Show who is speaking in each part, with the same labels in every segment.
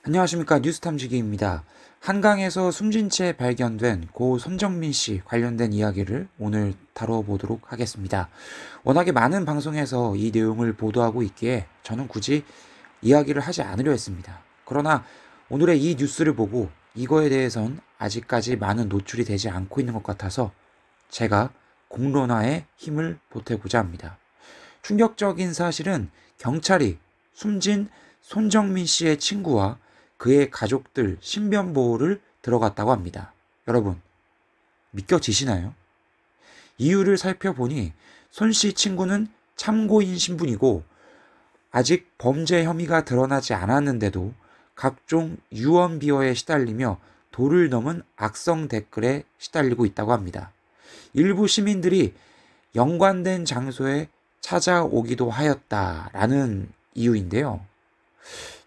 Speaker 1: 안녕하십니까. 뉴스탐지기입니다. 한강에서 숨진 채 발견된 고 손정민 씨 관련된 이야기를 오늘 다뤄보도록 하겠습니다. 워낙에 많은 방송에서 이 내용을 보도하고 있기에 저는 굳이 이야기를 하지 않으려 했습니다. 그러나 오늘의 이 뉴스를 보고 이거에 대해선 아직까지 많은 노출이 되지 않고 있는 것 같아서 제가 공론화에 힘을 보태고자 합니다. 충격적인 사실은 경찰이 숨진 손정민 씨의 친구와 그의 가족들 신변 보호를 들어갔다고 합니다. 여러분, 믿겨지시나요? 이유를 살펴보니 손 씨 친구는 참고인 신분이고 아직 범죄 혐의가 드러나지 않았는데도 각종 유언 비어에 시달리며 도를 넘은 악성 댓글에 시달리고 있다고 합니다. 일부 시민들이 연관된 장소에 찾아오기도 하였다라는 이유인데요.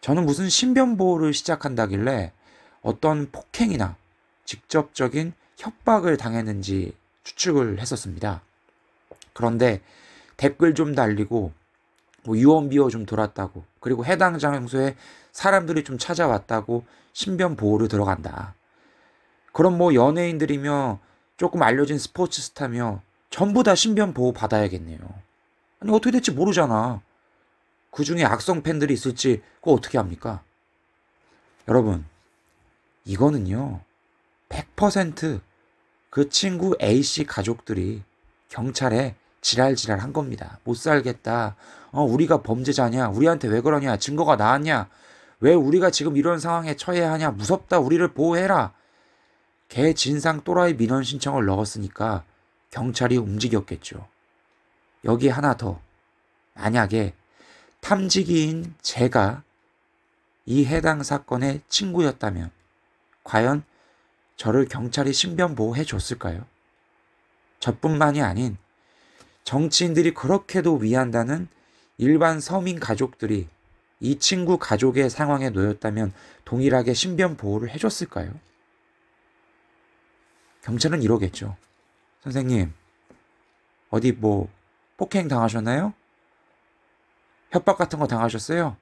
Speaker 1: 저는 무슨 신변보호를 시작한다길래 어떤 폭행이나 직접적인 협박을 당했는지 추측을 했었습니다. 그런데 댓글 좀 달리고 유언비어 좀 돌았다고, 그리고 해당 장소에 사람들이 좀 찾아왔다고 신변보호를 들어간다. 그럼 연예인들이며 조금 알려진 스포츠 스타며 전부 다 신변보호 받아야겠네요. 아니 어떻게 될지 모르잖아. 그 중에 악성 팬들이 있을지 그거 어떻게 합니까? 여러분, 이거는요 100% 친구 A씨 가족들이 경찰에 지랄한 겁니다. 못 살겠다. 우리가 범죄자냐? 우리한테 왜 그러냐? 증거가 나왔냐? 왜 우리가 지금 이런 상황에 처해야 하냐? 무섭다. 우리를 보호해라. 개 진상 또라이 민원 신청을 넣었으니까 경찰이 움직였겠죠. 여기 하나 더. 만약에 탐지기인 제가 이 해당 사건의 친구였다면 과연 저를 경찰이 신변보호해 줬을까요? 저뿐만이 아닌 정치인들이 그렇게도 위한다는 일반 서민 가족들이 이 친구 가족의 상황에 놓였다면 동일하게 신변보호를 해줬을까요? 경찰은 이러겠죠. 선생님, 어디 폭행 당하셨나요? 협박 같은 거 당하셨어요?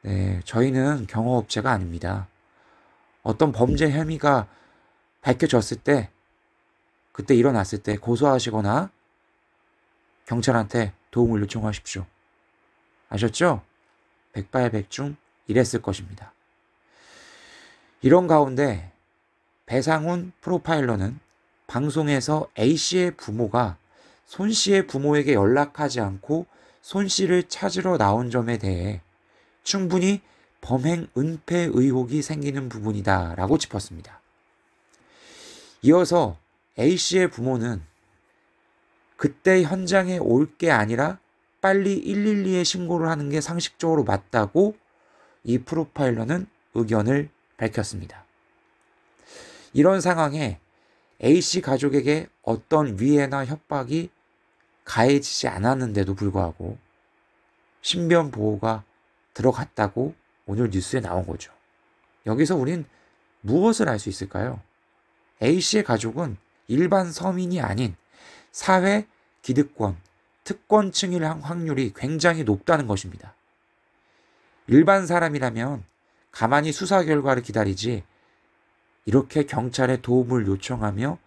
Speaker 1: 네, 저희는 경호업체가 아닙니다. 어떤 범죄 혐의가 밝혀졌을 때, 그때 일어났을 때 고소하시거나 경찰한테 도움을 요청하십시오. 아셨죠? 백발백중 이랬을 것입니다. 이런 가운데 배상훈 프로파일러는 방송에서 A씨의 부모가 손씨의 부모에게 연락하지 않고 손씨를 찾으러 나온 점에 대해 충분히 범행 은폐 의혹이 생기는 부분이다 라고 짚었습니다. 이어서 A씨의 부모는 그때 현장에 올 게 아니라 빨리 112에 신고를 하는 게 상식적으로 맞다고 이 프로파일러는 의견을 밝혔습니다. 이런 상황에 A씨 가족에게 어떤 위해나 협박이 가해지지 않았는데도 불구하고 신변 보호가 들어갔다고 오늘 뉴스에 나온 거죠. 여기서 우린 무엇을 알 수 있을까요? A씨의 가족은 일반 서민이 아닌 사회 기득권, 특권층일 확률이 굉장히 높다는 것입니다. 일반 사람이라면 가만히 수사 결과를 기다리지 이렇게 경찰에 도움을 요청하며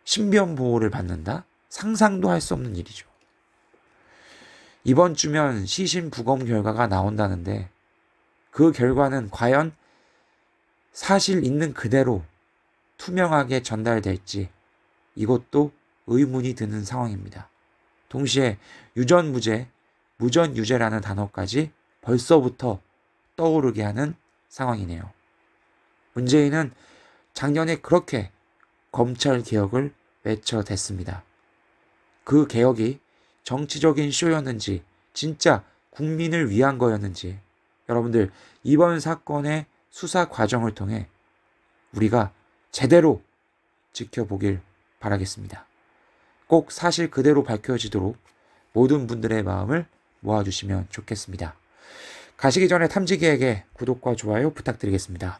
Speaker 1: 신변 보호를 받는다? 상상도 할 수 없는 일이죠. 이번 주면 시신 부검 결과가 나온다는데 그 결과는 과연 사실 있는 그대로 투명하게 전달될지 이것도 의문이 드는 상황입니다. 동시에 유전무죄, 무전유죄라는 단어까지 벌써부터 떠오르게 하는 상황이네요. 문재인은 작년에 그렇게 검찰 개혁을 외쳐댔습니다. 그 개혁이 정치적인 쇼였는지 진짜 국민을 위한 거였는지 여러분들 이번 사건의 수사 과정을 통해 우리가 제대로 지켜보길 바라겠습니다. 꼭 사실 그대로 밝혀지도록 모든 분들의 마음을 모아주시면 좋겠습니다. 가시기 전에 탐지기에게 구독과 좋아요 부탁드리겠습니다.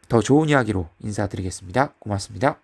Speaker 1: 더 좋은 이야기로 인사드리겠습니다. 고맙습니다.